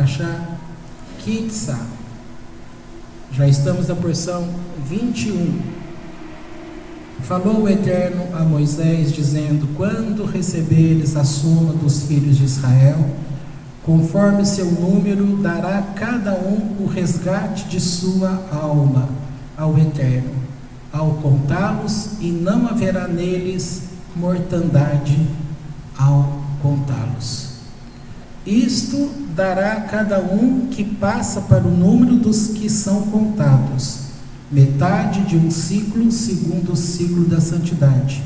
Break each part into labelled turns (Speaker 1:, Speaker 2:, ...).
Speaker 1: Parashá Kitsa. Já estamos na porção 21. Falou o Eterno a Moisés, dizendo: quando receberes a soma dos filhos de Israel, conforme seu número, dará cada um o resgate de sua alma ao Eterno, ao contá-los, e não haverá neles mortandade ao contá-los. Isto dará a cada um que passa para o número dos que são contados, metade de um ciclo, segundo o ciclo da santidade.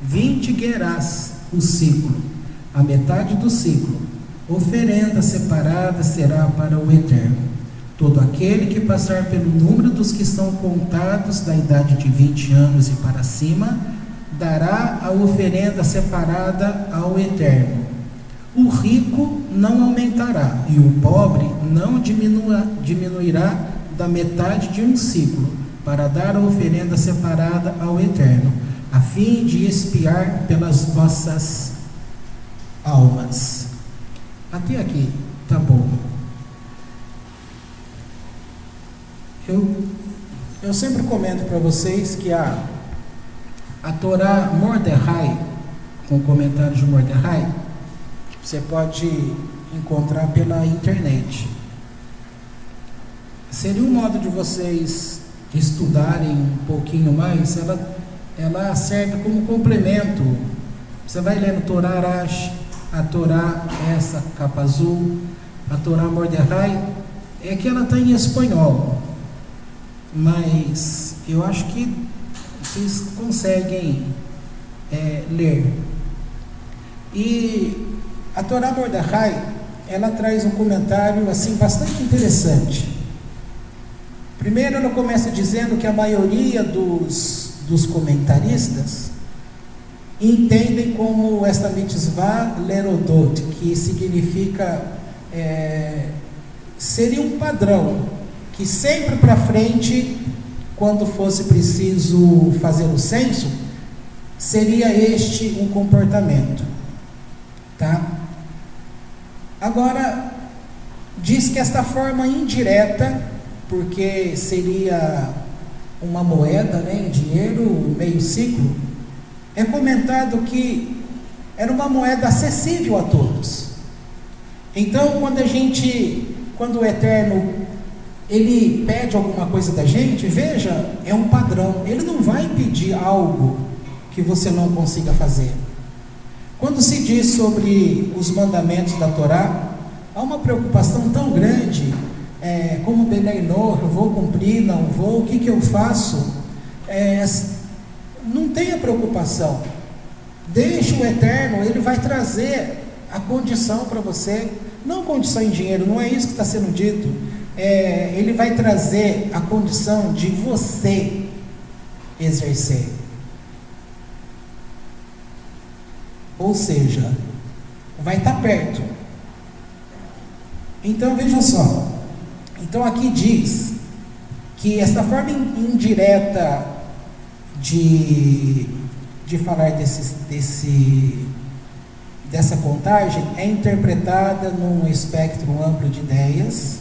Speaker 1: 20 gerás o ciclo, a metade do ciclo. Oferenda separada será para o Eterno. Todo aquele que passar pelo número dos que são contados da idade de 20 anos e para cima, dará a oferenda separada ao Eterno. O rico não aumentará, e o pobre não diminuirá da metade de um ciclo, para dar a oferenda separada ao Eterno, a fim de expiar pelas vossas almas. Até aqui, tá bom. Eu sempre comento para vocês que a Torá Mordecai, com comentários de Mordecai, você pode encontrar pela internet. Seria um modo de vocês estudarem um pouquinho mais. Ela serve como complemento. Você vai lendo Torá Arash, a Torá essa capa azul, a Torá Mordecai, é que ela está em espanhol, mas eu acho que vocês conseguem ler. E a Torá Mordecai, ela traz um comentário assim bastante interessante. Primeiro, ela começa dizendo que a maioria dos comentaristas entendem como esta mitzvah lerodot, que significa seria um padrão, que sempre para frente, quando fosse preciso fazer o censo, seria este um comportamento, tá? Agora, diz que esta forma indireta, porque seria uma moeda, né, em dinheiro, meio ciclo, é comentado que era uma moeda acessível a todos. Então, quando o Eterno, ele pede alguma coisa da gente, veja, é um padrão. Ele não vai pedir algo que você não consiga fazer. Quando se diz sobre os mandamentos da Torá, há uma preocupação tão grande, como Beneinor, eu vou cumprir, não vou, o que eu faço? Não tenha preocupação. Deixe o Eterno, ele vai trazer a condição para você, não condição em dinheiro, não é isso que está sendo dito. Ele vai trazer a condição de você exercer. Ou seja, vai estar perto. Então veja só. Então aqui diz que essa forma indireta de falar dessa contagem é interpretada num espectro amplo de ideias.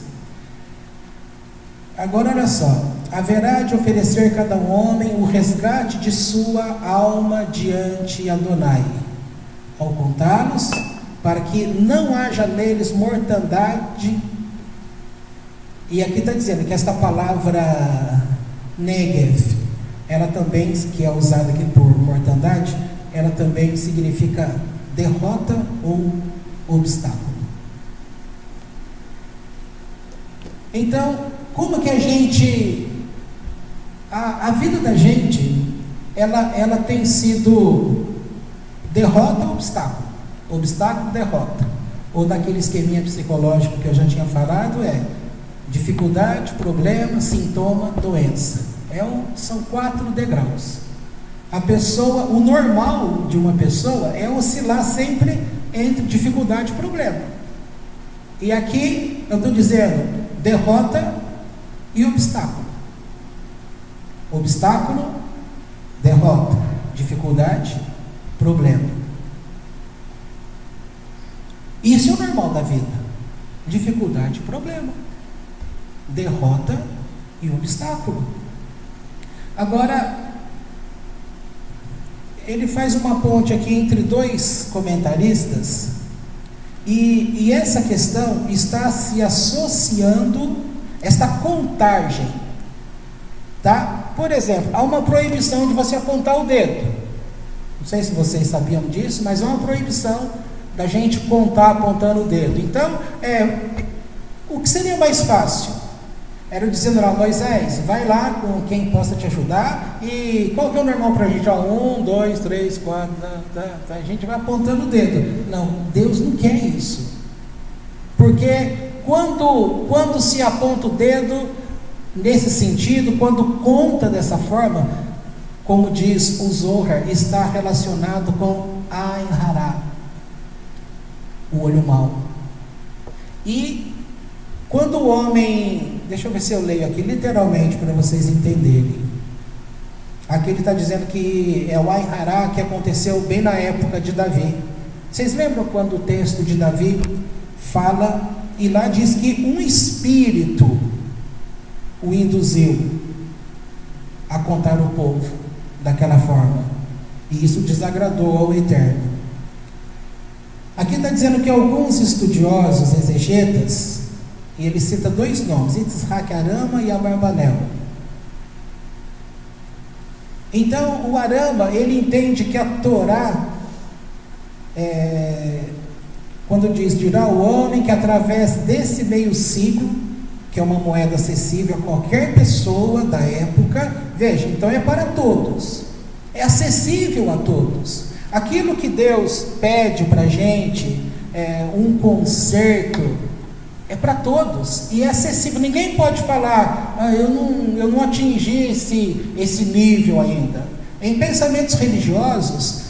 Speaker 1: Agora olha só: haverá de oferecer cada um homem o resgate de sua alma diante Adonai, ao contá-los, para que não haja neles mortandade. E aqui está dizendo que esta palavra Negev, ela também, que é usada aqui por mortandade, ela também significa derrota ou obstáculo. Então, como que a vida da gente, ela tem sido derrota ou obstáculo? Obstáculo, derrota. Ou daquele esqueminha psicológico que eu já tinha falado, dificuldade, problema, sintoma, doença. São 4 degraus. O normal de uma pessoa é oscilar sempre entre dificuldade e problema. E aqui eu estou dizendo derrota e obstáculo. Obstáculo, derrota. Dificuldade, problema. Isso é o normal da vida. dificuldade e problema, derrota e obstáculo. Agora, ele faz uma ponte aqui entre dois comentaristas, e essa questão está se associando, esta contagem, tá? Por exemplo, há uma proibição de você apontar o dedo. Não sei se vocês sabiam disso, mas é uma proibição da gente contar apontando o dedo. Então, o que seria mais fácil? Era dizendo lá, Moisés, vai lá com quem possa te ajudar, e qual que é o normal para a gente? 1, 2, 3, 4, a gente vai apontando o dedo. Não, Deus não quer isso. Porque quando se aponta o dedo nesse sentido, quando conta dessa forma, como diz o Zohar, está relacionado com Ain Hara, o olho mau. E quando o homem, deixa eu ver se eu leio aqui literalmente para vocês entenderem. Aqui ele está dizendo que é o Ain Hara que aconteceu bem na época de Davi. Vocês lembram quando o texto de Davi fala, e lá diz que um espírito o induziu a contar o povo daquela forma, e isso desagradou ao Eterno. Aqui está dizendo que alguns estudiosos exegetas, e ele cita dois nomes, Yitzhak Arama e Abarbanel. Então o Arama, ele entende que a Torá, quando diz, dirá o homem que através desse meio ciclo, que é uma moeda acessível a qualquer pessoa da época, veja, então é para todos, é acessível a todos. Aquilo que Deus pede para a gente, um conserto, é para todos, e é acessível. Ninguém pode falar, eu não atingi esse nível ainda. Em pensamentos religiosos,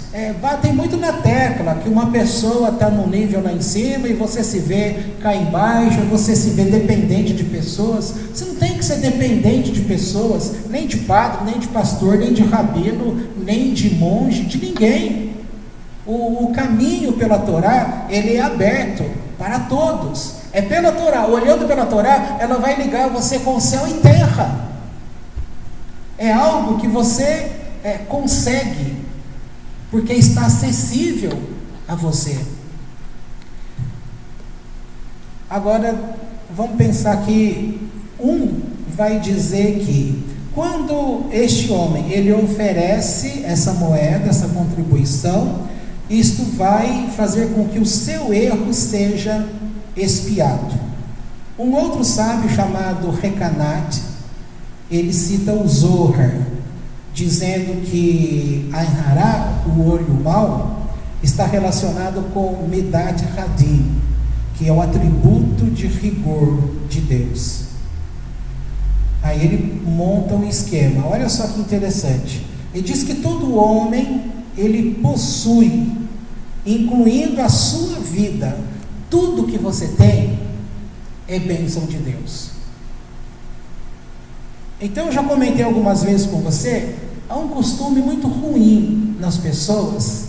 Speaker 1: batem muito na tecla que uma pessoa está num nível lá em cima e você se vê cá embaixo, você se vê dependente de pessoas. Você não tem que ser dependente de pessoas, nem de padre, nem de pastor, nem de rabino, nem de monge, de ninguém. O caminho pela Torá, ele é aberto para todos. É pela Torá, olhando pela Torá, ela vai ligar você com céu e terra. É algo que você consegue, porque está acessível a você. Agora, vamos pensar que vai dizer que quando este homem, ele oferece essa moeda, essa contribuição, isto vai fazer com que o seu erro seja expiado. Um outro sábio chamado Recanat, ele cita o Zohar, dizendo que Ain Hara, o olho mau, está relacionado com Midat Hadin, que é o atributo de rigor de Deus. Aí ele monta um esquema, olha só que interessante. Ele diz que todo homem, ele possui, incluindo a sua vida, tudo que você tem é bênção de Deus. Então eu já comentei algumas vezes com você, há um costume muito ruim nas pessoas,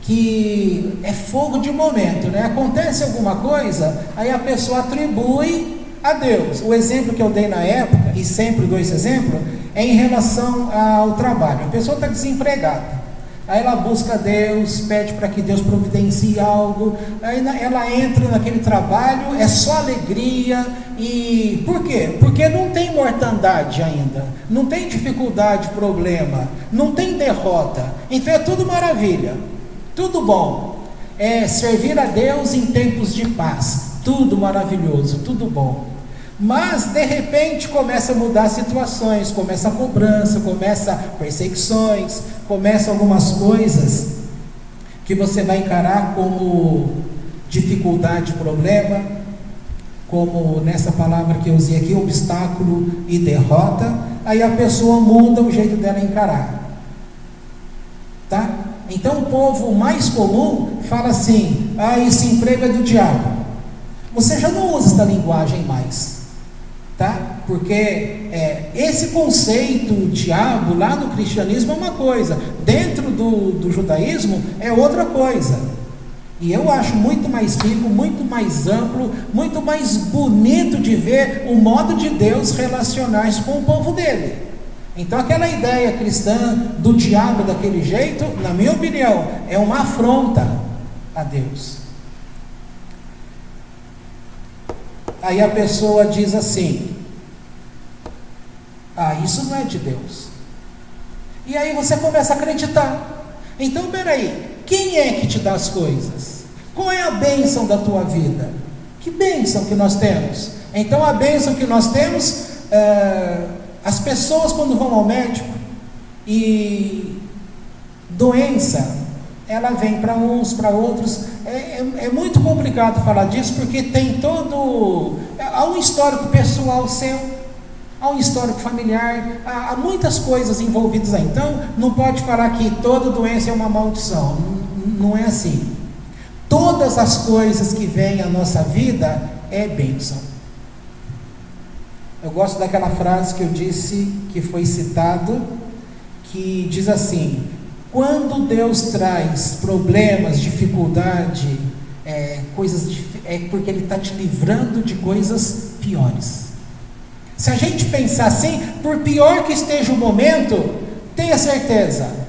Speaker 1: que é fogo de momento, né? Acontece alguma coisa, aí a pessoa atribui a Deus. O exemplo que eu dei na época, e sempre dou esse exemplo, é em relação ao trabalho. A pessoa está desempregada, aí ela busca Deus, pede para que Deus providencie algo, aí ela entra naquele trabalho, é só alegria. E por quê? Porque não tem mortandade ainda, não tem dificuldade, problema, não tem derrota, então é tudo maravilha, tudo bom, é servir a Deus em tempos de paz, tudo maravilhoso, tudo bom. Mas de repente começa a mudar situações, começa a cobrança, começa perseguições, começa algumas coisas que você vai encarar como dificuldade, problema, como nessa palavra que eu usei aqui, obstáculo e derrota. Aí a pessoa muda o jeito dela encarar, tá? Então o povo mais comum fala assim, esse emprego é do diabo. Você já não usa essa linguagem mais, tá? Porque esse conceito diabo lá no cristianismo é uma coisa, dentro do judaísmo é outra coisa. E eu acho muito mais rico, muito mais amplo, muito mais bonito de ver o modo de Deus relacionar-se com o povo dele. Então aquela ideia cristã do diabo daquele jeito, na minha opinião, é uma afronta a Deus. Aí a pessoa diz assim: isso não é de Deus. E aí você começa a acreditar. Então peraí, quem é que te dá as coisas? Qual é a bênção da tua vida? Que bênção que nós temos? Então a bênção que nós temos, as pessoas quando vão ao médico e doença, ela vem para uns, para outros. É muito complicado falar disso, porque tem há um histórico pessoal seu, há um histórico familiar, há muitas coisas envolvidas aí. Então não pode falar que toda doença é uma maldição. Não é assim. Todas as coisas que vêm à nossa vida é bênção. Eu gosto daquela frase que eu disse, que foi citado, que diz assim: quando Deus traz problemas, dificuldade, é porque Ele está te livrando de coisas piores. Se a gente pensar assim, por pior que esteja o momento, tenha certeza,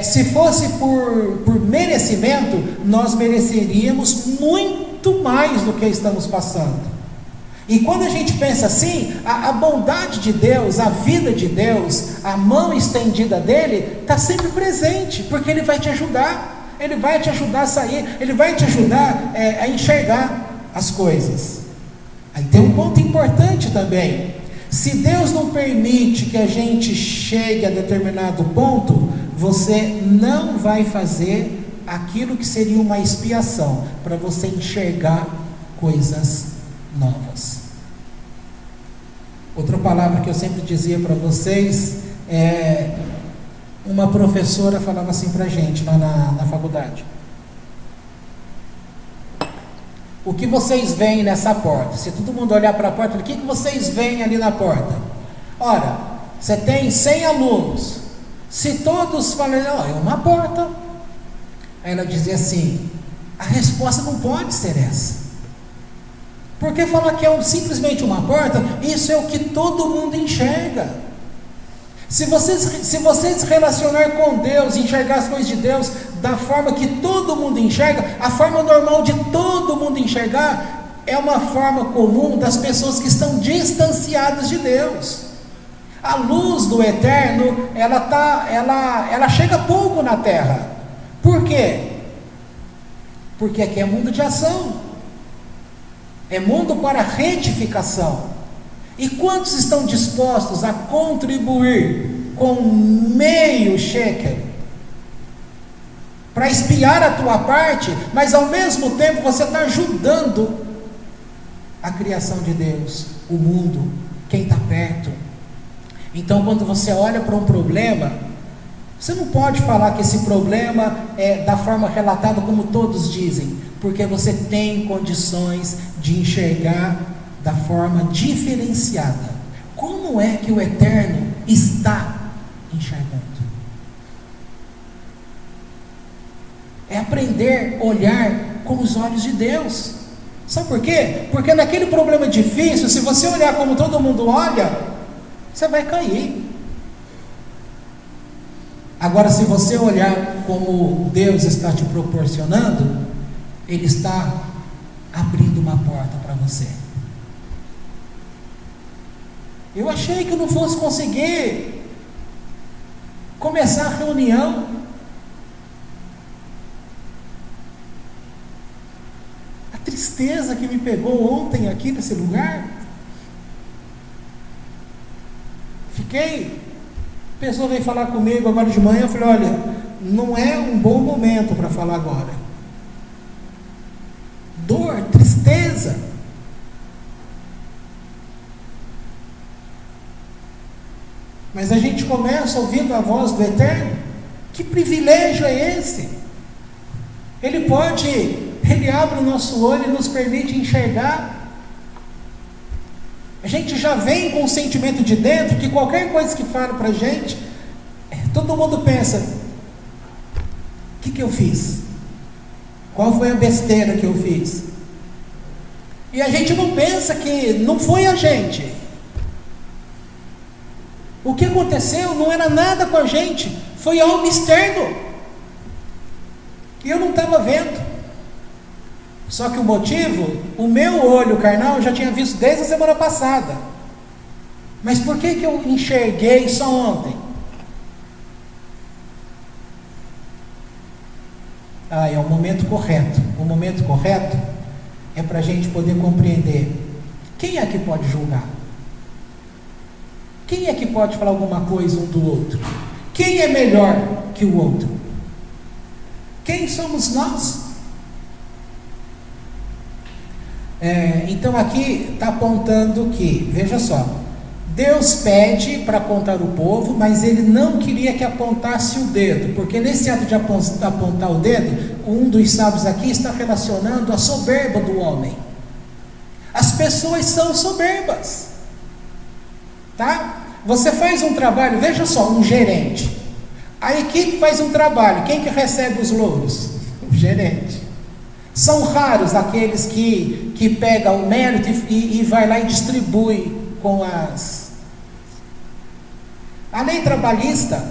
Speaker 1: se fosse por merecimento, nós mereceríamos muito mais do que estamos passando. E quando a gente pensa assim, a bondade de Deus, a vida de Deus, a mão estendida dele, está sempre presente, porque Ele vai te ajudar, Ele vai te ajudar a sair, Ele vai te ajudar a enxergar as coisas. Aí tem um ponto importante também: se Deus não permite que a gente chegue a determinado ponto, você não vai fazer aquilo que seria uma expiação, para você enxergar coisas novas. Outra palavra que eu sempre dizia para vocês, uma professora falava assim para a gente lá na faculdade: o que vocês veem nessa porta? Se todo mundo olhar para a porta, o que vocês veem ali na porta? Ora, você tem 100 alunos, se todos falarem, é uma porta. Aí ela dizia assim: a resposta não pode ser essa. Porque falar que é simplesmente uma porta, isso é o que todo mundo enxerga. Se você se relacionar com Deus, enxergar as coisas de Deus da forma que todo mundo enxerga, a forma normal de todo mundo enxergar é uma forma comum das pessoas que estão distanciadas de Deus. A luz do eterno, ela chega pouco na terra. Por quê? Porque aqui é mundo de ação. É mundo para retificação. E quantos estão dispostos a contribuir com meio shekel para espiar a tua parte, mas ao mesmo tempo você está ajudando a criação de Deus, o mundo, quem está perto? Então quando você olha para um problema, você não pode falar que esse problema é da forma relatada como todos dizem, porque você tem condições de enxergar da forma diferenciada. Como é que o Eterno está enxergando? É aprender a olhar com os olhos de Deus. Sabe por quê? Porque naquele problema difícil, se você olhar como todo mundo olha, você vai cair. Agora, se você olhar como Deus está te proporcionando, Ele está abrindo uma porta para você. Eu achei que eu não fosse conseguir começar a reunião. A tristeza que me pegou ontem aqui nesse lugar. A pessoa veio falar comigo agora de manhã, eu falei: olha, não é um bom momento para falar agora. Dor, tristeza. Mas a gente começa ouvindo a voz do Eterno. Que privilégio é esse? Ele abre o nosso olho e nos permite enxergar. A gente já vem com o sentimento de dentro que qualquer coisa que fala para a gente, todo mundo pensa: o que eu fiz? Qual foi a besteira que eu fiz? E a gente não pensa que não foi a gente. O que aconteceu não era nada com a gente, foi algo externo. E eu não estava vendo. Só que o motivo, o meu olho carnal eu já tinha visto desde a semana passada. Mas por que eu enxerguei só ontem? É o momento correto. O momento correto é para a gente poder compreender. Quem é que pode julgar? Quem é que pode falar alguma coisa um do outro? Quem é melhor que o outro? Quem somos nós? Então aqui está apontando que, veja só, Deus pede para apontar o povo, mas ele não queria que apontasse o dedo, porque nesse ato de apontar o dedo, um dos sábios aqui está relacionando a soberba do homem. As pessoas são soberbas, tá? Você faz um trabalho, veja só, um gerente, a equipe faz um trabalho, quem que recebe os louros? O gerente. São raros aqueles que pegam o mérito e vai lá e distribui com as... A lei trabalhista,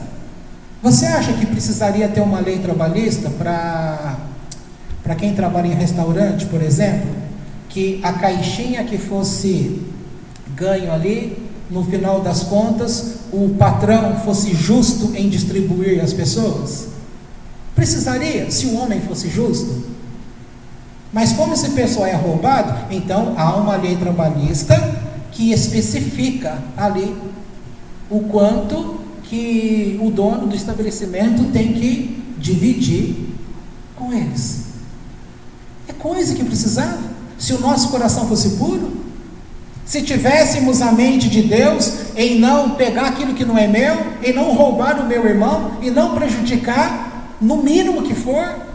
Speaker 1: você acha que precisaria ter uma lei trabalhista para quem trabalha em restaurante, por exemplo, que a caixinha que fosse ganho ali, no final das contas, o patrão fosse justo em distribuir às pessoas? Precisaria, se o homem fosse justo. Mas como esse pessoal é roubado, então há uma lei trabalhista que especifica ali o quanto que o dono do estabelecimento tem que dividir com eles. É coisa que precisava. Se o nosso coração fosse puro, se tivéssemos a mente de Deus em não pegar aquilo que não é meu, em não roubar o meu irmão, e não prejudicar, no mínimo que for.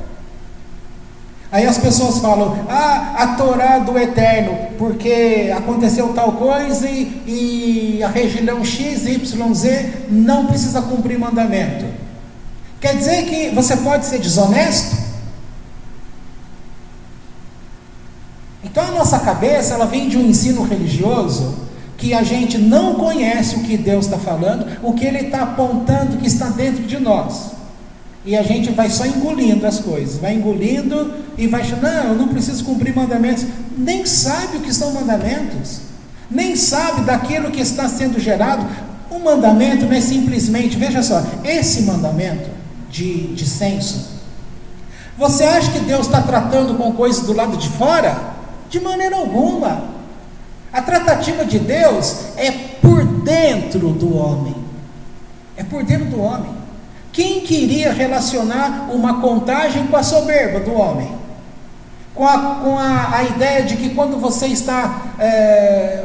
Speaker 1: Aí as pessoas falam, a Torá do Eterno, porque aconteceu tal coisa e a região X, Y, Z não precisa cumprir mandamento. Quer dizer que você pode ser desonesto? Então a nossa cabeça, ela vem de um ensino religioso, que a gente não conhece o que Deus está falando, o que Ele está apontando que está dentro de nós. E a gente vai só engolindo as coisas, vai engolindo e vai achando, não, eu não preciso cumprir mandamentos. Nem sabe o que são mandamentos, nem sabe daquilo que está sendo gerado. Um mandamento não é simplesmente, veja só, esse mandamento de censo, você acha que Deus está tratando com coisas do lado de fora? De maneira alguma. A tratativa de Deus é por dentro do homem, é por dentro do homem. Quem queria relacionar uma contagem com a soberba do homem? Com a ideia de que quando você está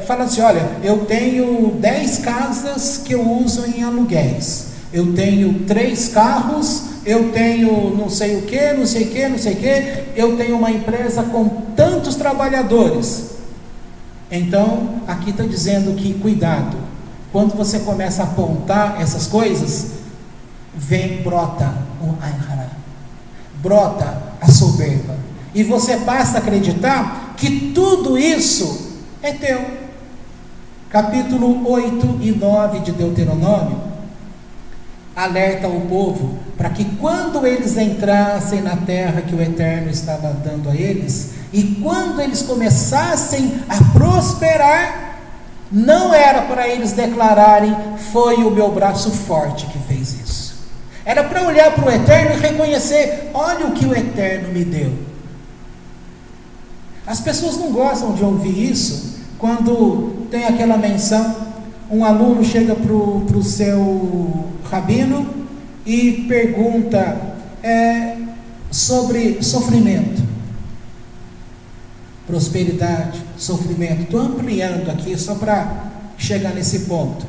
Speaker 1: falando assim, olha, eu tenho 10 casas que eu uso em aluguéis, eu tenho 3 carros, eu tenho não sei o que, não sei o que, não sei o que, eu tenho uma empresa com tantos trabalhadores. Então, aqui está dizendo que, cuidado, quando você começa a apontar essas coisas, brota a soberba, e você passa a acreditar que tudo isso é teu. Capítulo 8 e 9 de Deuteronômio alerta o povo para que quando eles entrassem na terra que o Eterno estava dando a eles, e quando eles começassem a prosperar, não era para eles declararem, foi o meu braço forte que fez isso. Era para olhar para o Eterno e reconhecer, olha o que o Eterno me deu. As pessoas não gostam de ouvir isso, quando tem aquela menção, um aluno chega para o seu rabino e pergunta sobre sofrimento, prosperidade, sofrimento. Estou ampliando aqui só para chegar nesse ponto,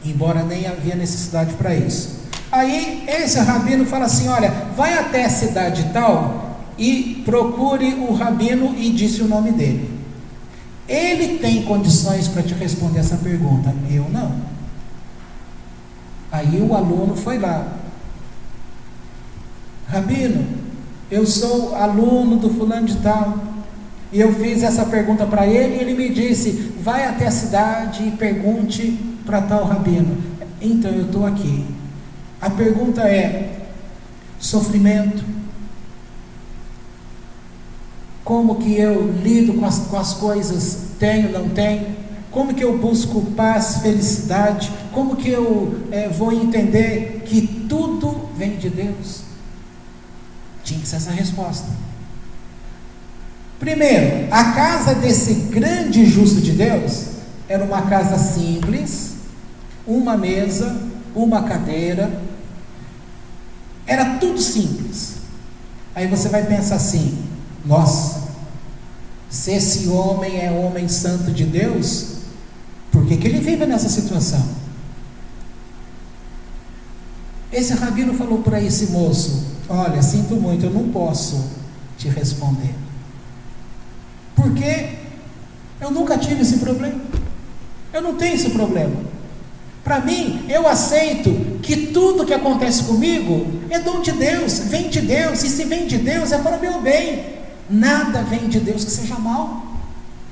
Speaker 1: embora nem havia necessidade para isso. Aí esse rabino fala assim, olha, vai até a cidade tal e procure o rabino, e disse o nome dele. Ele tem condições para te responder essa pergunta, eu não. Aí o aluno foi lá, rabino, eu sou aluno do fulano de tal, e eu fiz essa pergunta para ele, e ele me disse, vai até a cidade e pergunte para tal rabino. Então eu estou aqui. A pergunta é, sofrimento, como que eu lido com as coisas, tenho, não tenho, como que eu busco paz, felicidade, como que eu vou entender que tudo vem de Deus? Tinha que ser essa resposta. Primeiro, a casa desse grande justo de Deus era uma casa simples, uma mesa, uma cadeira, era tudo simples. Aí você vai pensar assim, nossa, se esse homem é homem santo de Deus, por que ele vive nessa situação? Esse rabino falou para esse moço, olha, sinto muito, eu não posso te responder, porque eu nunca tive esse problema, eu não tenho esse problema. Para mim, eu aceito que tudo que acontece comigo é dom de Deus, vem de Deus, e se vem de Deus é para o meu bem. Nada vem de Deus que seja mal.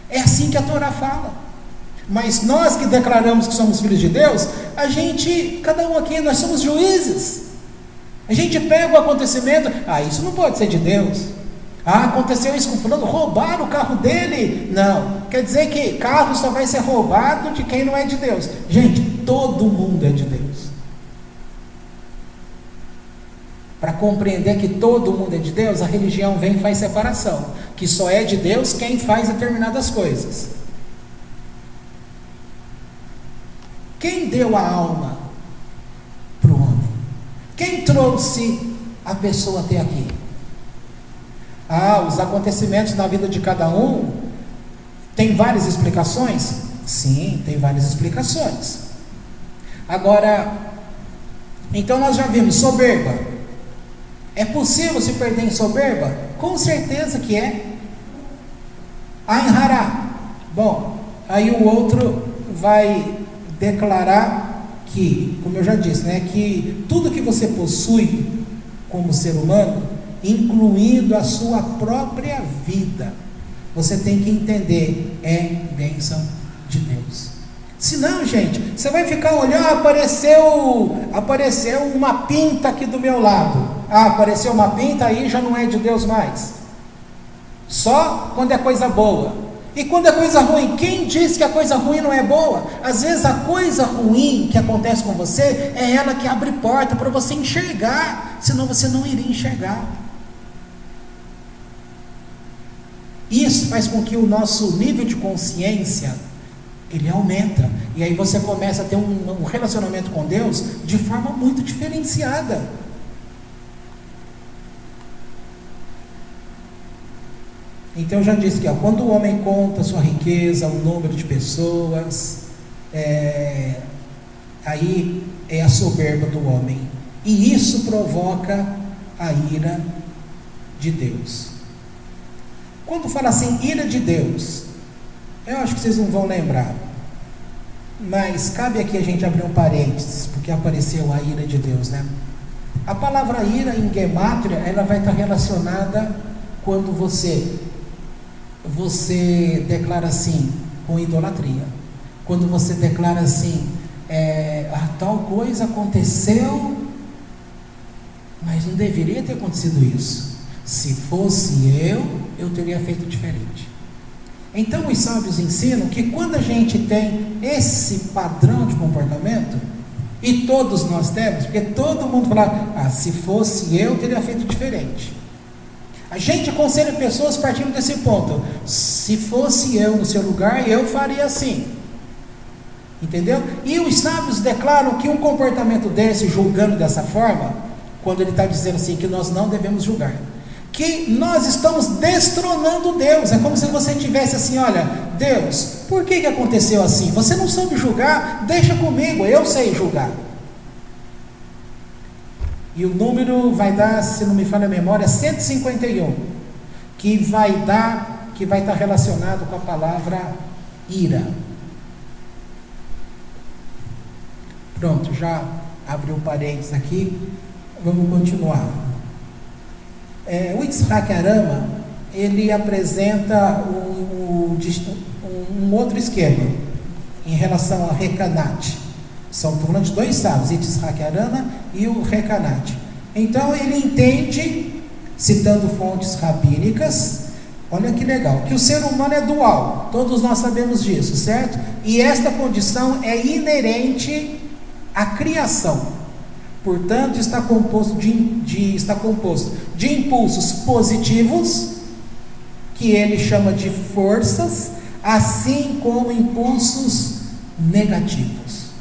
Speaker 1: É assim que a Torá fala. Mas nós que declaramos que somos filhos de Deus, cada um aqui, nós somos juízes. A gente pega o acontecimento, isso não pode ser de Deus. Aconteceu isso com fulano, roubaram o carro dele. Não, quer dizer que carro só vai ser roubado de quem não é de Deus. Gente, todo mundo é de Deus. Para compreender que todo mundo é de Deus, a religião vem e faz separação, que só é de Deus quem faz determinadas coisas. Quem deu a alma para o homem? Quem trouxe a pessoa até aqui? Os acontecimentos na vida de cada um tem várias explicações? Sim, tem várias explicações. Agora, então nós já vimos soberba. É possível se perder em soberba? Com certeza que é. Ainhará. Bom, aí o outro vai declarar que, como eu já disse, que tudo que você possui como ser humano, incluindo a sua própria vida, você tem que entender, é bênção de Deus. Senão, gente, você vai ficar olhando, apareceu uma pinta aqui do meu lado. Apareceu uma pinta, aí já não é de Deus mais. Só quando é coisa boa. E quando é coisa ruim, quem diz que a coisa ruim não é boa? Às vezes a coisa ruim que acontece com você, é ela que abre porta para você enxergar, senão você não iria enxergar. Isso faz com que o nosso nível de consciência, ele aumenta, e aí você começa a ter um relacionamento com Deus de forma muito diferenciada. Então eu já disse que quando o homem conta sua riqueza, o número de pessoas, aí é a soberba do homem, e isso provoca a ira de Deus. Quando fala assim, ira de Deus, eu acho que vocês não vão lembrar, mas cabe aqui a gente abrir um parênteses, porque apareceu a ira de Deus, A palavra ira em gemátria, ela vai estar relacionada quando você declara assim, com idolatria. Quando você declara assim, tal coisa aconteceu, mas não deveria ter acontecido isso. Se fosse eu teria feito diferente. Então os sábios ensinam que quando a gente tem esse padrão de comportamento, e todos nós temos, porque todo mundo fala, se fosse eu teria feito diferente. A gente aconselha pessoas partindo desse ponto, se fosse eu no seu lugar, eu faria assim. Entendeu? E os sábios declaram que um comportamento desse, julgando dessa forma, quando ele está dizendo assim, que nós não devemos julgar, que nós estamos destronando Deus. É como se você tivesse assim, olha, Deus, por que aconteceu assim? Você não soube julgar? Deixa comigo, eu sei julgar. E o número vai dar, se não me falha a memória, 151, que vai estar relacionado com a palavra ira. Pronto, já abriu parênteses aqui, vamos continuar. O Yitzhak Arama, ele apresenta um outro esquema em relação a Recanate. São falando de dois sábios, Yitzhak Arama e o Recanate. Então ele entende, citando fontes rabínicas, olha que legal, que o ser humano é dual, todos nós sabemos disso, certo? E esta condição é inerente à criação. Portanto, está composto de impulsos positivos, que ele chama de forças, assim como impulsos negativos.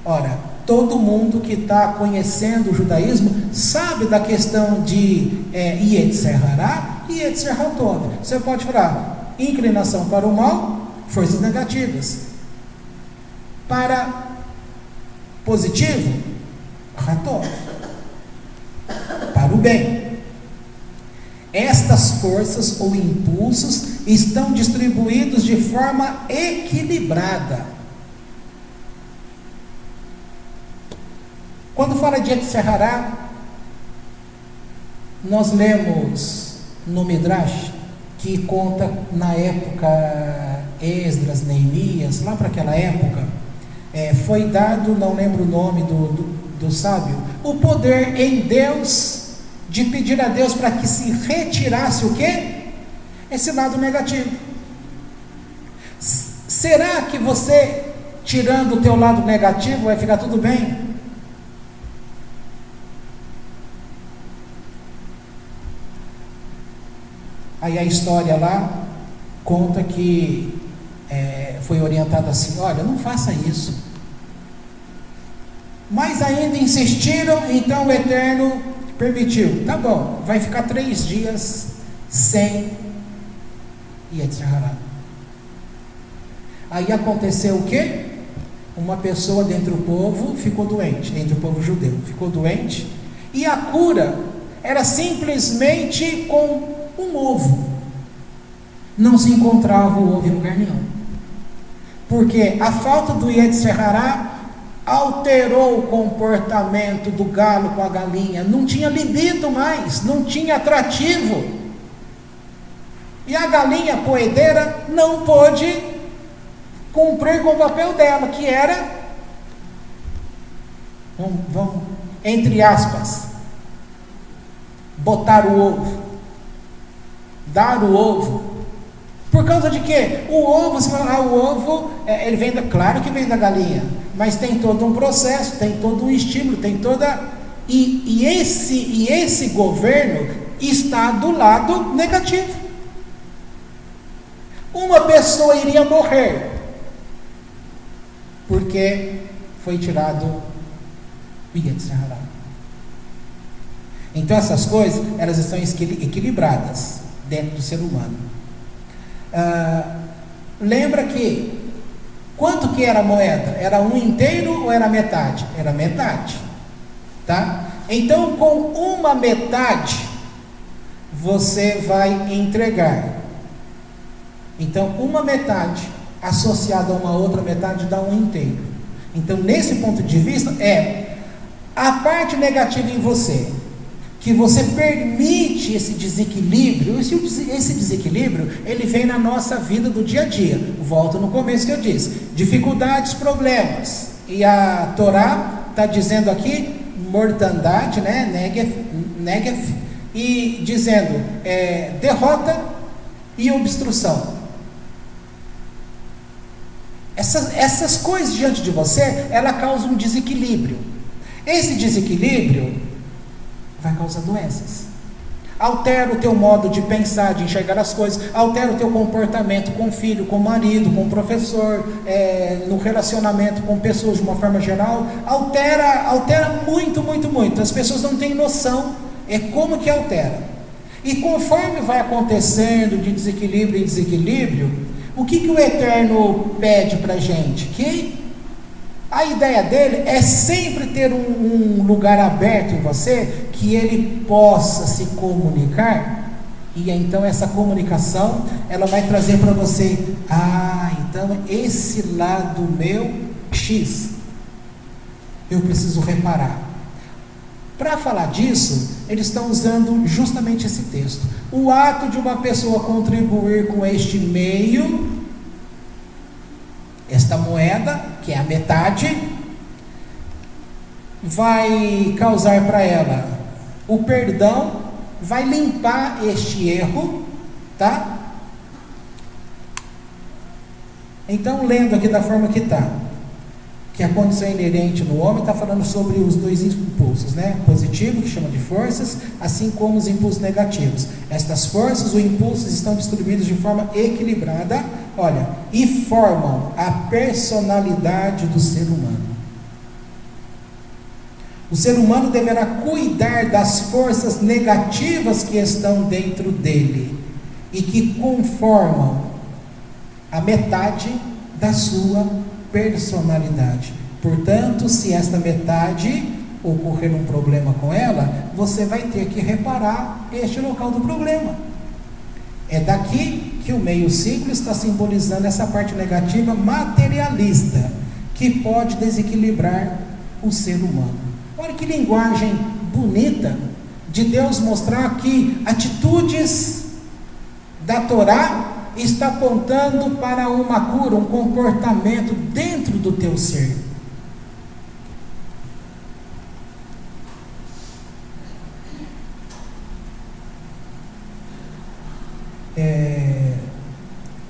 Speaker 1: Ora, todo mundo que está conhecendo o judaísmo sabe da questão de Yetzer Hará e Yetzer Hatov. Você pode falar inclinação para o mal, forças negativas. Para positivo, Hatov, para o bem. Estas forças ou impulsos estão distribuídos de forma equilibrada. Quando fala de Yetzer Hará, nós lemos no Midrash, que conta na época Esdras, Neemias, lá para aquela época, foi dado, não lembro o nome do sábio, o poder em Deus de pedir a Deus para que se retirasse o quê? Esse lado negativo. Será que você, tirando o teu lado negativo, vai ficar tudo bem? Aí a história lá conta que foi orientado assim: olha, não faça isso. Mas ainda insistiram, então o Eterno permitiu. Tá bom, vai ficar 3 dias sem Yetzer Hará. Aí aconteceu o quê? Uma pessoa dentre o povo ficou doente, entre o povo judeu, ficou doente, e a cura era simplesmente com um ovo. Não se encontrava o ovo em lugar nenhum, porque a falta do Yetzer Hará alterou o comportamento do galo com a galinha. Não tinha libido mais, não tinha atrativo, e a galinha poedeira não pôde cumprir com o papel dela, que era, vamos entre aspas, botar o ovo, dar o ovo. Por causa de quê? O ovo, você fala, o ovo, ele vem claro que vem da galinha, mas tem todo um processo, tem todo um estímulo, tem toda... E esse governo está do lado negativo. Uma pessoa iria morrer, porque foi tirado o Yetzer Hará. Então essas coisas, elas estão equilibradas dentro do ser humano. Lembra que quanto que era a moeda? Era um inteiro ou era metade? Era metade, tá? Então com uma metade você vai entregar. Então uma metade associada a uma outra metade dá um inteiro. Então nesse ponto de vista a parte negativa em você, que você permite esse desequilíbrio. Esse desequilíbrio, ele vem na nossa vida do dia a dia. Volto no começo que eu disse, dificuldades, problemas, e a Torá está dizendo aqui, mortandade, né? Negev, e dizendo derrota e obstrução. Essas coisas diante de você, ela causa um desequilíbrio. Esse desequilíbrio vai causar doenças. Altera o teu modo de pensar, de enxergar as coisas, altera o teu comportamento com o filho, com o marido, com o professor, no relacionamento com pessoas de uma forma geral, altera muito, muito, muito. As pessoas não têm noção como que altera. E conforme vai acontecendo de desequilíbrio em desequilíbrio, o que o Eterno pede para a gente? Que a ideia dele é sempre ter um lugar aberto em você, que ele possa se comunicar, e então essa comunicação, ela vai trazer para você, então esse lado meu, X, eu preciso reparar. Para falar disso, eles estão usando justamente esse texto. O ato de uma pessoa contribuir com este meio, esta moeda, que é a metade, vai causar para ela o perdão, vai limpar este erro, tá? Então, lendo aqui da forma que está, que a condição inerente no homem, está falando sobre os dois impulsos, né? Positivo, que chama de forças, assim como os impulsos negativos. Estas forças ou impulsos estão distribuídos de forma equilibrada, olha, e formam a personalidade do ser humano. O ser humano deverá cuidar das forças negativas que estão dentro dele e que conformam a metade da sua personalidade. Portanto, se esta metade ocorrer um problema com ela, você vai ter que reparar este local do problema. É daqui que o meio ciclo está simbolizando essa parte negativa materialista, que pode desequilibrar o ser humano. Olha que linguagem bonita de Deus mostrar que atitudes da Torá está apontando para uma cura, um comportamento dentro do teu ser.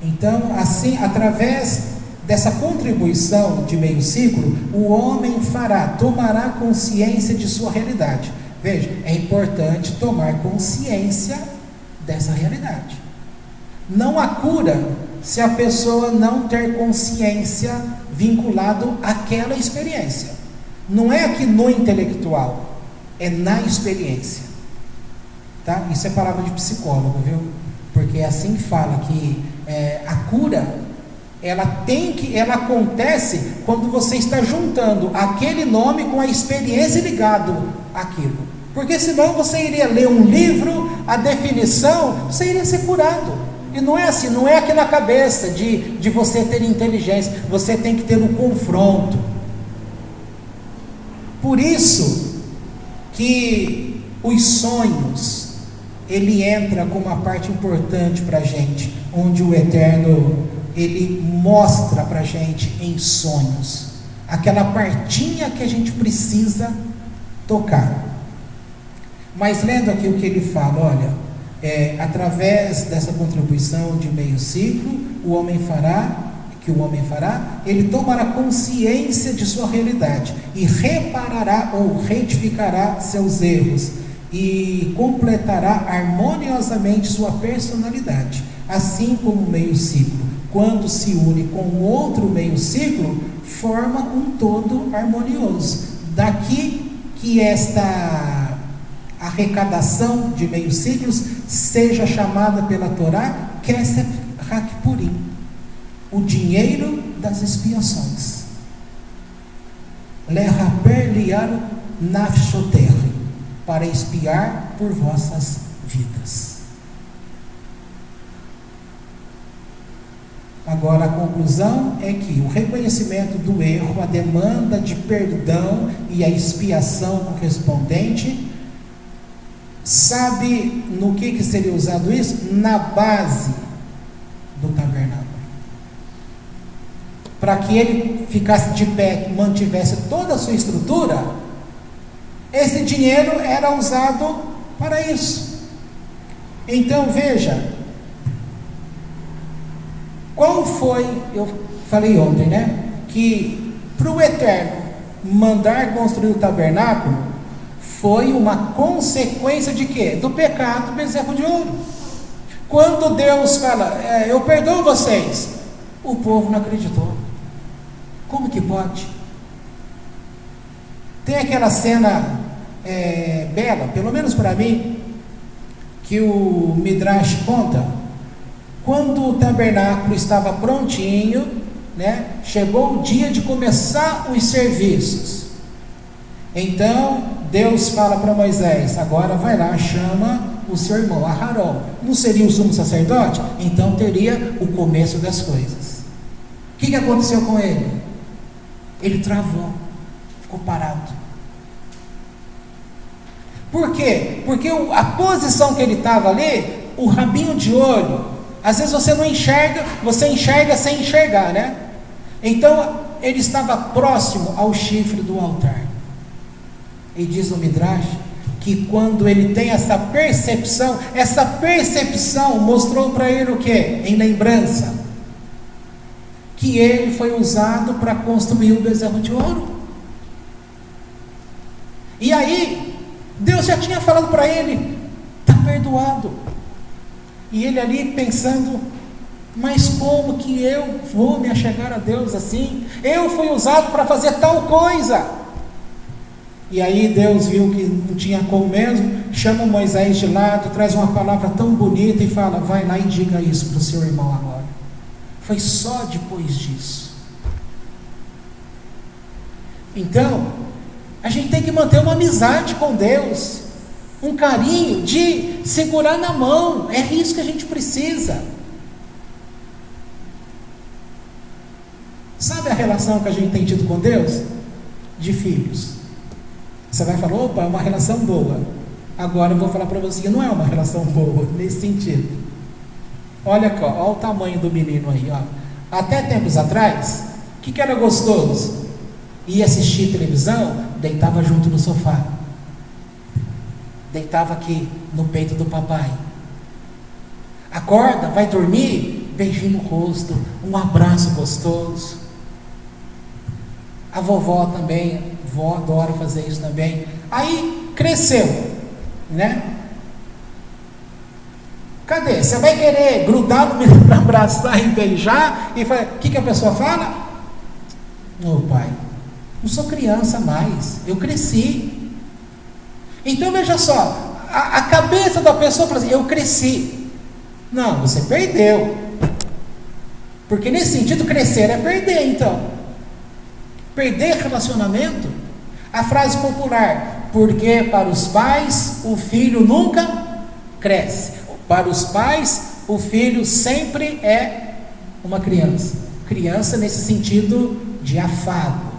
Speaker 1: Então, assim, através dessa contribuição de meio ciclo, o homem tomará consciência de sua realidade. Veja, é importante tomar consciência dessa realidade. Não há cura se a pessoa não ter consciência vinculado àquela experiência. Não é aqui no intelectual, é na experiência. Tá? Isso é palavra de psicólogo, viu? Porque assim fala que a cura, ela acontece quando você está juntando aquele nome com a experiência ligado àquilo. Porque senão você iria ler um livro, a definição, você iria ser curado. E não é assim, não é aqui na cabeça de você ter inteligência, você tem que ter um confronto. Por isso que os sonhos, ele entra como uma parte importante para a gente, onde o Eterno, ele mostra para a gente em sonhos, aquela partinha que a gente precisa tocar. Mas lendo aqui o que ele fala, olha, através dessa contribuição de meio ciclo, o homem fará, ele tomará consciência de sua realidade e reparará ou retificará seus erros e completará harmoniosamente sua personalidade, assim como o meio ciclo, quando se une com outro meio ciclo, forma um todo harmonioso. Daqui que esta arrecadação de meio ciclos seja chamada pela Torá Kesef Hakpurim, o dinheiro das expiações. Lehaper liar nafshoter, para expiar por vossas vidas. Agora a conclusão é que o reconhecimento do erro, a demanda de perdão e a expiação correspondente, sabe no que seria usado isso? Na base do tabernáculo. Para que ele ficasse de pé, mantivesse toda a sua estrutura, esse dinheiro era usado para isso. Então veja, qual foi, eu falei ontem, né? Que para o Eterno mandar construir o tabernáculo, foi uma consequência de quê? Do pecado do bezerro de ouro. Quando Deus fala, eu perdoo vocês, o povo não acreditou. Como que pode? Tem aquela cena bela, pelo menos para mim, que o Midrash conta. Quando o tabernáculo estava prontinho, né, chegou o dia de começar os serviços. Então Deus fala para Moisés, agora vai lá, chama o seu irmão Aharon. Não seria o sumo sacerdote? Então teria o começo das coisas. O que aconteceu com ele? Ele travou, ficou parado. Por quê? Porque a posição que ele estava ali, o rabinho de olho, às vezes você não enxerga, você enxerga sem enxergar, né? Então, ele estava próximo ao chifre do altar. E diz o Midrash, que quando ele tem essa percepção mostrou para ele o quê? Em lembrança, que ele foi usado para construir o bezerro de ouro. E aí, Deus já tinha falado para ele, está perdoado. E ele ali pensando, mas como que eu vou me achegar a Deus assim? Eu fui usado para fazer tal coisa. E aí Deus viu que não tinha como mesmo, chama Moisés de lado, traz uma palavra tão bonita e fala, vai lá e diga isso para o seu irmão agora. Foi só depois disso. Então, a gente tem que manter uma amizade com Deus, um carinho de segurar na mão, é isso que a gente precisa. Sabe a relação que a gente tem tido com Deus? De filhos. Você vai falar, opa, é uma relação boa. Agora eu vou falar para você que não é uma relação boa, nesse sentido. Olha aqui, olha o tamanho do menino aí, ó. Até tempos atrás, o que era gostoso? Ia assistir televisão, deitava junto no sofá. Deitava aqui no peito do papai. Acorda, vai dormir, beijinho no rosto, um abraço gostoso. A vovó também, vó adora fazer isso também. Aí cresceu, né? Cadê? Você vai querer grudar no menino para abraçar e beijar? E o que a pessoa fala? Ô pai, não sou criança mais, eu cresci. Então veja só, a cabeça da pessoa fala assim, eu cresci. Não, você perdeu. Porque nesse sentido crescer é perder então. Perder relacionamento, a frase popular, porque para os pais o filho nunca cresce, para os pais o filho sempre é uma criança, criança nesse sentido de afago,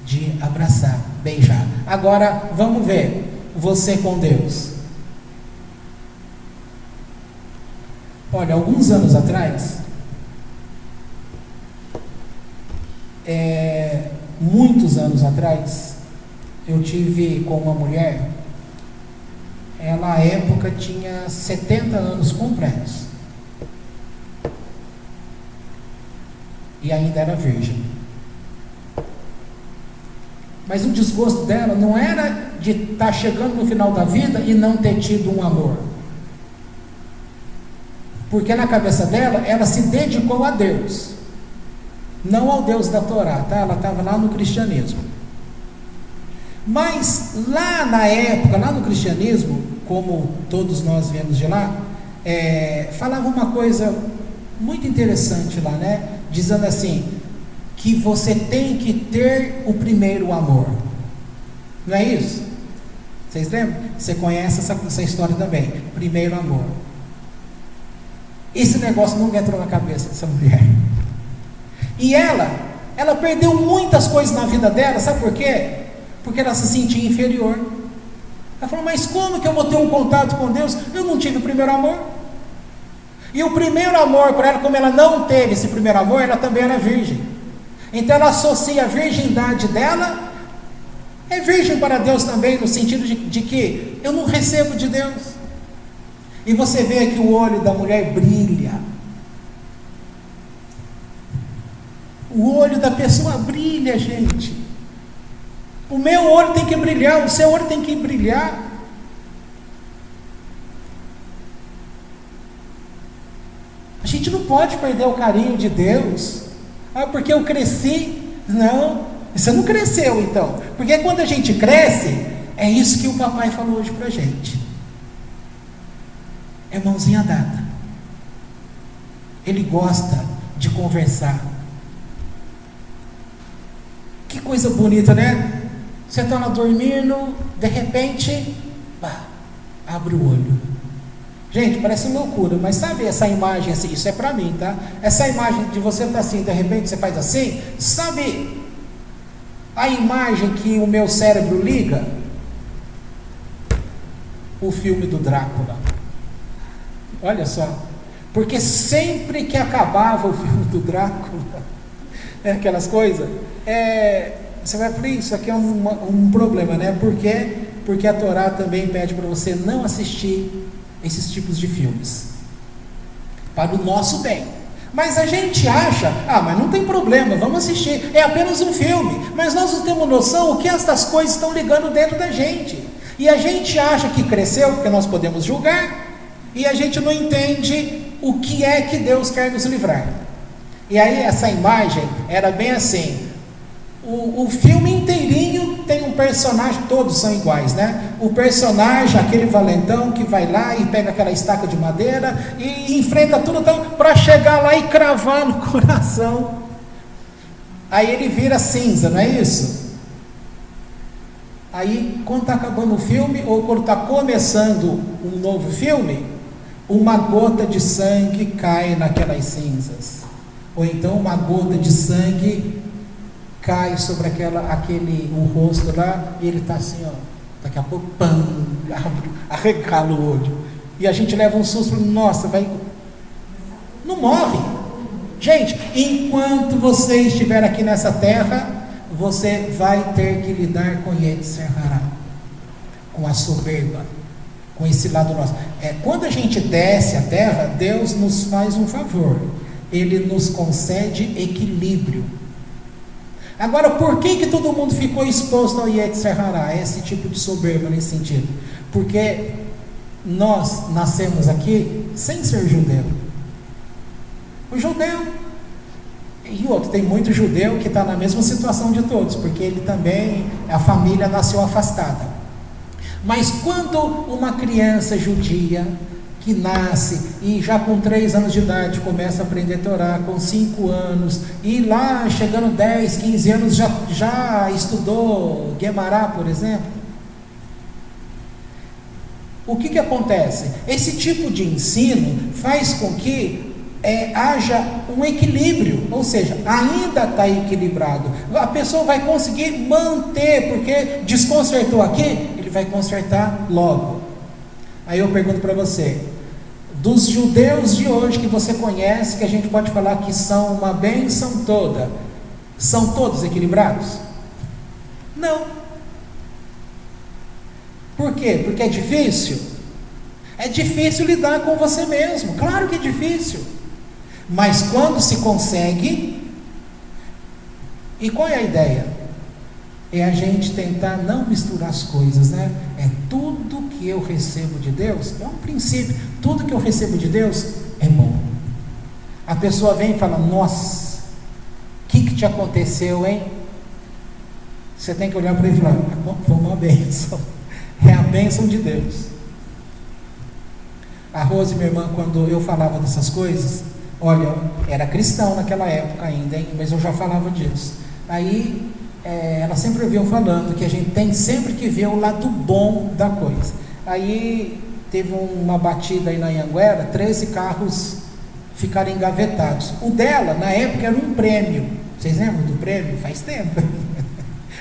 Speaker 1: de abraçar, beijar. Agora vamos ver você com Deus. Olha, alguns anos atrás, muitos anos atrás, eu tive com uma mulher, ela à época tinha 70 anos completos, e ainda era virgem. Mas o desgosto dela não era de estar chegando no final da vida e não ter tido um amor, porque na cabeça dela, ela se dedicou a Deus, não ao Deus da Torá, tá? Ela estava lá no cristianismo. Mas lá na época, lá no cristianismo, como todos nós viemos de lá, falava uma coisa muito interessante lá, né? Dizendo assim, que você tem que ter o primeiro amor. Não é isso? Vocês lembram? Você conhece essa história também. Primeiro amor. Esse negócio nunca entrou na cabeça dessa mulher. E ela perdeu muitas coisas na vida dela, sabe por quê? Porque ela se sentia inferior. Ela falou, mas como que eu vou ter um contato com Deus? Eu não tive o primeiro amor. E o primeiro amor para ela, como ela não teve esse primeiro amor, ela também era virgem. Então ela associa a virgindade dela, é virgem para Deus também, no sentido de que eu não recebo de Deus. E você vê que o olho da mulher brilha. O olho da pessoa brilha, gente. O meu olho tem que brilhar, o seu olho tem que brilhar. A gente não pode perder o carinho de Deus. Porque eu cresci. Não, você não cresceu então. Porque quando a gente cresce, é isso que o papai falou hoje pra gente. É mãozinha dada. Ele gosta de conversar. Que coisa bonita, né? Você está lá dormindo, de repente, abre o olho. Gente, parece loucura, mas sabe essa imagem assim? Isso é para mim, tá? Essa imagem de você estar assim, de repente você faz assim, sabe a imagem que o meu cérebro liga? o filme do Drácula. Olha só, porque sempre que acabava o filme do Drácula, aquelas coisas, você vai falar, isso aqui é um problema, né? Por quê? Porque a Torá também pede para você não assistir esses tipos de filmes, para o nosso bem. Mas a gente acha, mas não tem problema, vamos assistir, é apenas um filme. Mas nós não temos noção o que essas coisas estão ligando dentro da gente. E a gente acha que cresceu, porque nós podemos julgar, e a gente não entende o que é que Deus quer nos livrar. E aí essa imagem era bem assim, o filme inteirinho tem um personagem, todos são iguais, né? O personagem, aquele valentão que vai lá e pega aquela estaca de madeira e enfrenta tudo para chegar lá e cravar no coração. Aí ele vira cinza, não é isso? Aí quando está acabando o filme, ou quando está começando um novo filme, uma gota de sangue cai naquelas cinzas, ou então uma gota de sangue cai sobre o rosto lá, e ele está assim, daqui a pouco, arregala o olho, e a gente leva um susto, nossa, não morre. Gente, enquanto você estiver aqui nessa terra, você vai ter que lidar com Yetzer Hará, com a soberba, com esse lado nosso. Quando a gente desce a terra, Deus nos faz um favor, Ele nos concede equilíbrio. Agora, por que todo mundo ficou exposto ao Yetzer Hará, esse tipo de soberba nesse sentido? Porque nós nascemos aqui sem ser judeu. O judeu, e outro, tem muito judeu que está na mesma situação de todos, porque ele também, a família nasceu afastada. Mas quando uma criança judia que nasce e já com 3 anos de idade começa a aprender Torá, com 5 anos, e lá chegando 10, 15 anos já estudou Guemará, por exemplo, o que acontece? Esse tipo de ensino faz com que haja um equilíbrio, ou seja, ainda está equilibrado, a pessoa vai conseguir manter, porque desconcertou aqui, ele vai consertar logo. Aí eu pergunto para você, dos judeus de hoje que você conhece, que a gente pode falar que são uma bênção toda, são todos equilibrados? Não. Por quê? Porque é difícil? É difícil lidar com você mesmo, claro que é difícil, mas quando se consegue, e qual é a ideia? É a gente tentar não misturar as coisas, né? Tudo que eu recebo de Deus, é um princípio, tudo que eu recebo de Deus é bom. A pessoa vem e fala, nossa, o que te aconteceu, hein? Você tem que olhar para ele e falar, foi uma bênção, é a bênção de Deus. A Rose, minha irmã, quando eu falava dessas coisas, olha, era cristão naquela época ainda, hein? Mas eu já falava disso. Aí ela sempre ouviu falando que a gente tem sempre que ver o lado bom da coisa. Aí teve uma batida aí na Anhanguera, 13 carros ficaram engavetados. O dela, na época, era um prêmio. Vocês lembram do prêmio? Faz tempo.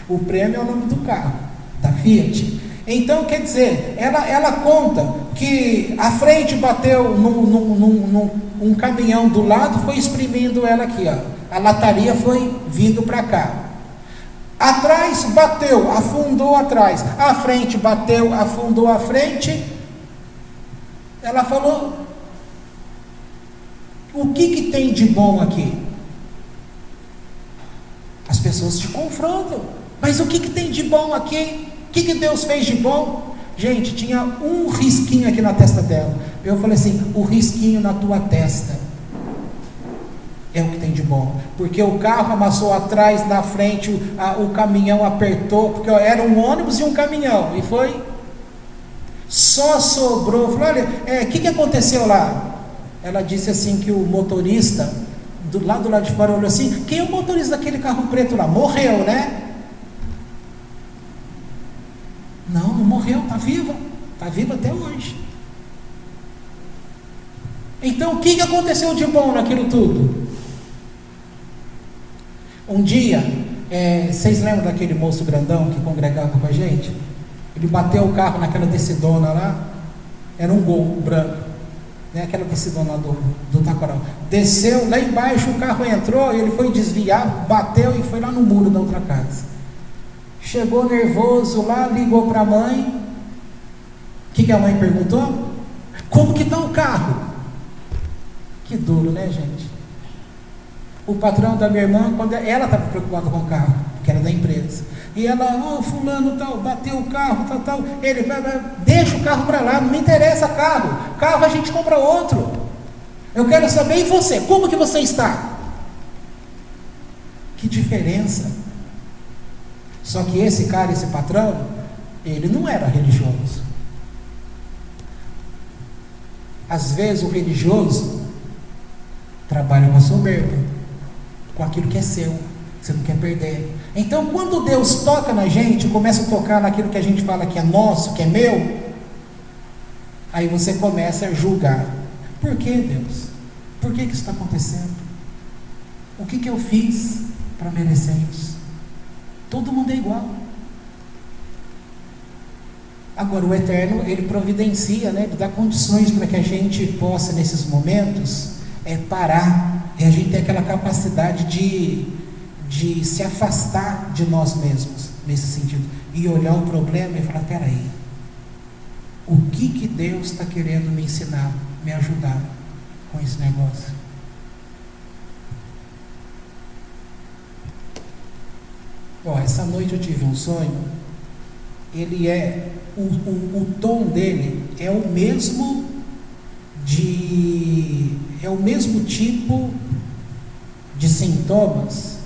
Speaker 1: O prêmio é o nome do carro, da Fiat. Então, quer dizer, ela conta que a frente bateu num caminhão do lado, foi exprimindo ela aqui, a lataria foi vindo para cá. Atrás bateu, afundou atrás. A frente bateu, afundou a frente. Ela falou, o que tem de bom aqui? As pessoas te confrontam, mas o que tem de bom aqui? O que Deus fez de bom? Gente, tinha um risquinho aqui na testa dela. Eu falei assim, o risquinho na tua testa é o que tem de bom, porque o carro amassou atrás, na frente, o caminhão apertou, porque era um ônibus e um caminhão, e foi, só sobrou. Falei, olha, o que aconteceu lá? Ela disse assim, que o motorista, do lado de fora, olhou assim, quem é o motorista daquele carro preto lá? Morreu, né? Não morreu, está viva até hoje. Então, o que aconteceu de bom naquilo tudo? Um dia, vocês lembram daquele moço grandão que congregava com a gente? Ele bateu o carro naquela descidona lá, era um Gol branco, né? Aquela descidona lá do Taquaral. Desceu, lá embaixo o carro entrou, ele foi desviar, bateu e foi lá no muro da outra casa. Chegou nervoso lá, ligou para a mãe. O que a mãe perguntou? Como que está o carro? Que duro, né, gente? O patrão da minha irmã, quando ela estava preocupada com o carro, que era da empresa, e ela, fulano tal, bateu o carro, tal, ele vai, deixa o carro para lá, não me interessa carro a gente compra outro, eu quero saber, e você, como que você está? Que diferença. Só que esse cara, esse patrão, ele não era religioso. Às vezes o religioso trabalha com a soberba, com aquilo que é seu, você não quer perder. Então, quando Deus toca na gente, começa a tocar naquilo que a gente fala que é nosso, que é meu, aí você começa a julgar. Por que, Deus? Por que isso está acontecendo? O que eu fiz para merecer isso? Todo mundo é igual. Agora, o Eterno, Ele providencia, né? Ele dá condições para que a gente possa, nesses momentos, parar, e a gente ter aquela capacidade de se afastar de nós mesmos, nesse sentido, e olhar o problema e falar, peraí, o que Deus está querendo me ensinar, me ajudar com esse negócio? Essa noite eu tive um sonho, ele o tom dele é o mesmo tipo de sintomas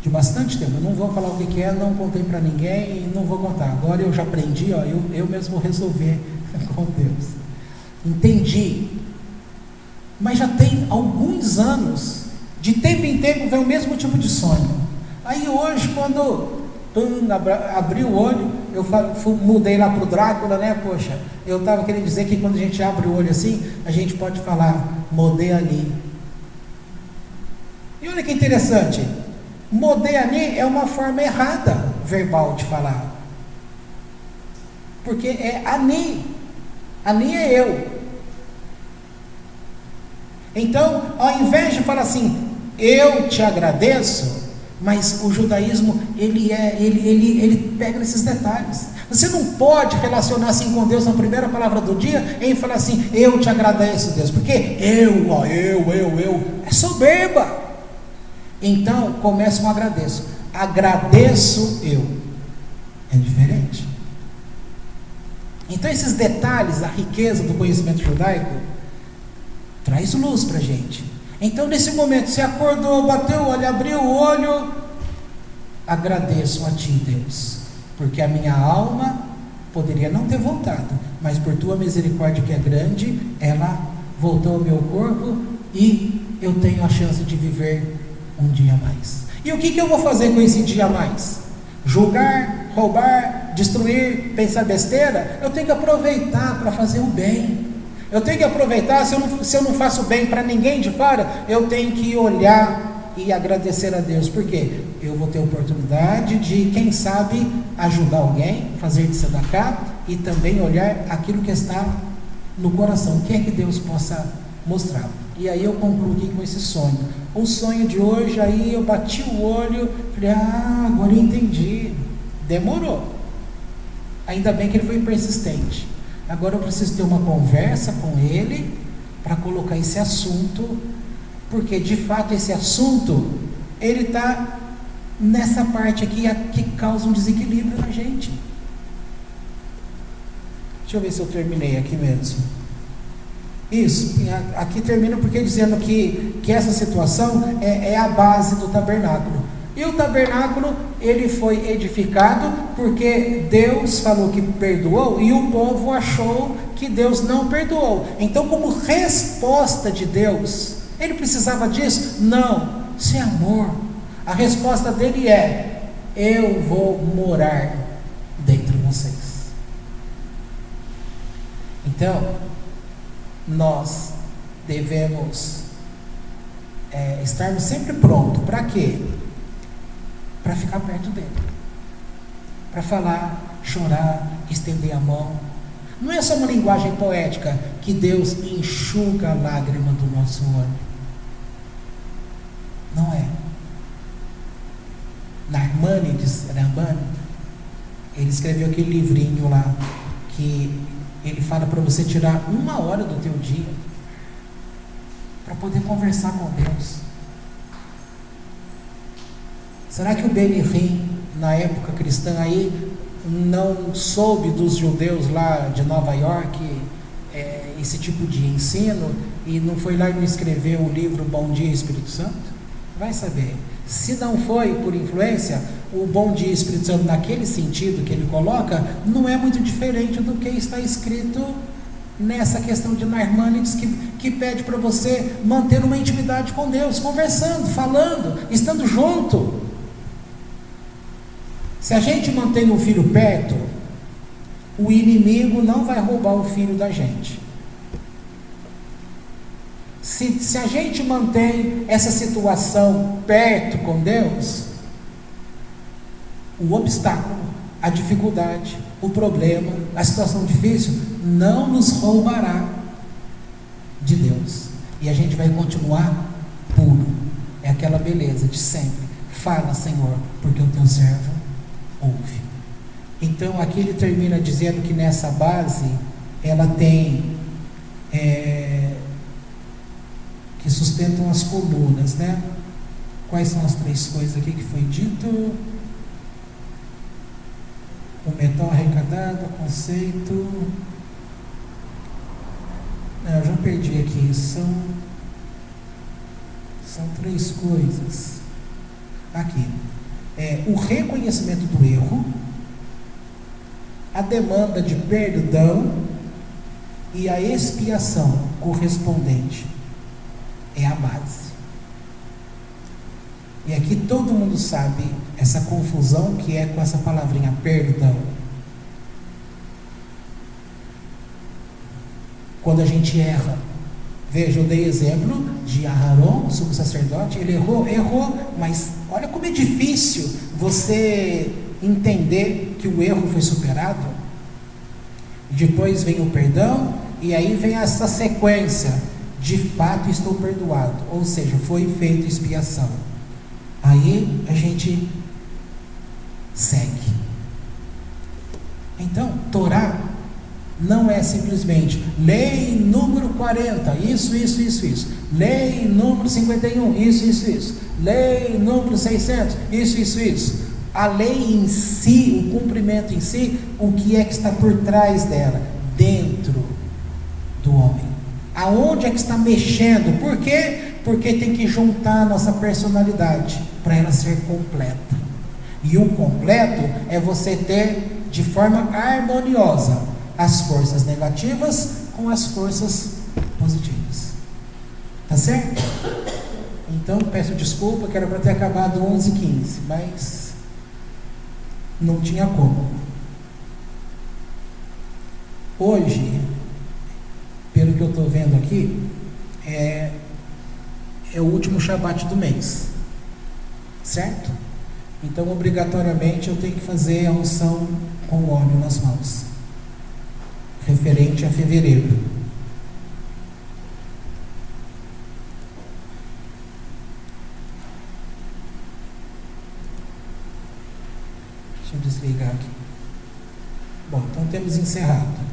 Speaker 1: de bastante tempo. Eu não vou falar o que é, não contei para ninguém e não vou contar. Agora eu já aprendi, eu mesmo vou resolver com Deus. Entendi. Mas já tem alguns anos, de tempo em tempo vem o mesmo tipo de sonho. Aí hoje, quando abri o olho, eu mudei lá para o Drácula, né? Poxa, eu estava querendo dizer que quando a gente abre o olho assim, a gente pode falar, Modéani. E olha que interessante, Modéani é uma forma errada verbal de falar, porque é Ani é eu. Então, ao invés de falar assim, eu te agradeço, mas o judaísmo, ele pega nesses detalhes. Você não pode relacionar assim com Deus na primeira palavra do dia, em falar assim, eu te agradeço, Deus, porque eu, é soberba. Então, começa um agradeço eu, é diferente. Então, esses detalhes, a riqueza do conhecimento judaico, traz luz para a gente. Então, nesse momento, você acordou, bateu o olho, abriu o olho, agradeço a Ti, Deus, porque a minha alma poderia não ter voltado, mas por Tua misericórdia que é grande, ela voltou ao meu corpo e eu tenho a chance de viver um dia a mais. E o que eu vou fazer com esse dia a mais? Julgar, roubar, destruir, pensar besteira? Eu tenho que aproveitar para fazer o bem. Eu tenho que aproveitar, se eu não faço bem para ninguém de fora, eu tenho que olhar e agradecer a Deus, porque eu vou ter oportunidade de, quem sabe, ajudar alguém, fazer de tzedakah, e também olhar aquilo que está no coração, o que é que Deus possa mostrar. E aí eu concluo aqui com esse sonho. O sonho de hoje, aí eu bati o olho, falei, agora eu entendi. Demorou. Ainda bem que ele foi persistente. Agora eu preciso ter uma conversa com ele para colocar esse assunto, porque de fato esse assunto, ele está nessa parte aqui que causa um desequilíbrio na gente. Deixa eu ver se eu terminei aqui mesmo. Isso, aqui termina porque dizendo que essa situação é a base do tabernáculo. E o tabernáculo, ele foi edificado porque Deus falou que perdoou e o povo achou que Deus não perdoou. Então, como resposta de Deus, ele precisava disso? Não, isso é amor. A resposta dele é, eu vou morar dentre vocês. Então, nós devemos estarmos sempre prontos. Para quê? Para ficar perto dele, para falar, chorar, estender a mão. Não é só uma linguagem poética que Deus enxuga a lágrima do nosso olho. Não é. Narmânides, ele escreveu aquele livrinho lá, que ele fala para você tirar 1 hora do teu dia para poder conversar com Deus. Será que o Benihim, na época cristã aí, não soube dos judeus lá de Nova York esse tipo de ensino e não foi lá e não escreveu o livro Bom Dia Espírito Santo? Vai saber. Se não foi por influência, o Bom Dia Espírito Santo, naquele sentido que ele coloca, não é muito diferente do que está escrito nessa questão de Narmânides, que pede para você manter uma intimidade com Deus, conversando, falando, estando junto. Se a gente mantém o filho perto, o inimigo não vai roubar o filho da gente. Se a gente mantém essa situação perto com Deus, o obstáculo, a dificuldade, o problema, a situação difícil não nos roubará de Deus. E a gente vai continuar puro. É aquela beleza de sempre. Fala, Senhor, porque o teu servo ouve. Então aqui ele termina dizendo que nessa base ela tem que sustentam as colunas, né? Quais são as 3 coisas aqui que foi dito? O metal arrecadado, o conceito. Não, eu já perdi aqui. São 3 coisas. Aqui. O reconhecimento do erro, a demanda de perdão e a expiação correspondente. É a base. E aqui todo mundo sabe essa confusão que é com essa palavrinha perdão. Quando a gente erra, veja, eu dei exemplo de Aharon, sumo sacerdote, ele errou, mas olha como é difícil você entender que o erro foi superado. Depois vem o perdão, e aí vem essa sequência. De fato estou perdoado, ou seja, foi feita expiação. Aí a gente segue. Então, Torá não é simplesmente lei número 40, isso. Lei número 51, isso. Lei número 600, isso. A lei em si, o cumprimento em si, o que é que está por trás dela? Dentro do homem. Aonde é que está mexendo? Por quê? Porque tem que juntar a nossa personalidade para ela ser completa. E o completo é você ter de forma harmoniosa as forças negativas com as forças positivas. Tá certo? Então peço desculpa, que era para ter acabado 11h15, mas não tinha como. Hoje, pelo que eu estou vendo aqui, é o último Shabat do mês, certo? Então, obrigatoriamente, eu tenho que fazer a unção com óleo nas mãos, referente a fevereiro. Deixa eu desligar aqui. Bom, então temos encerrado.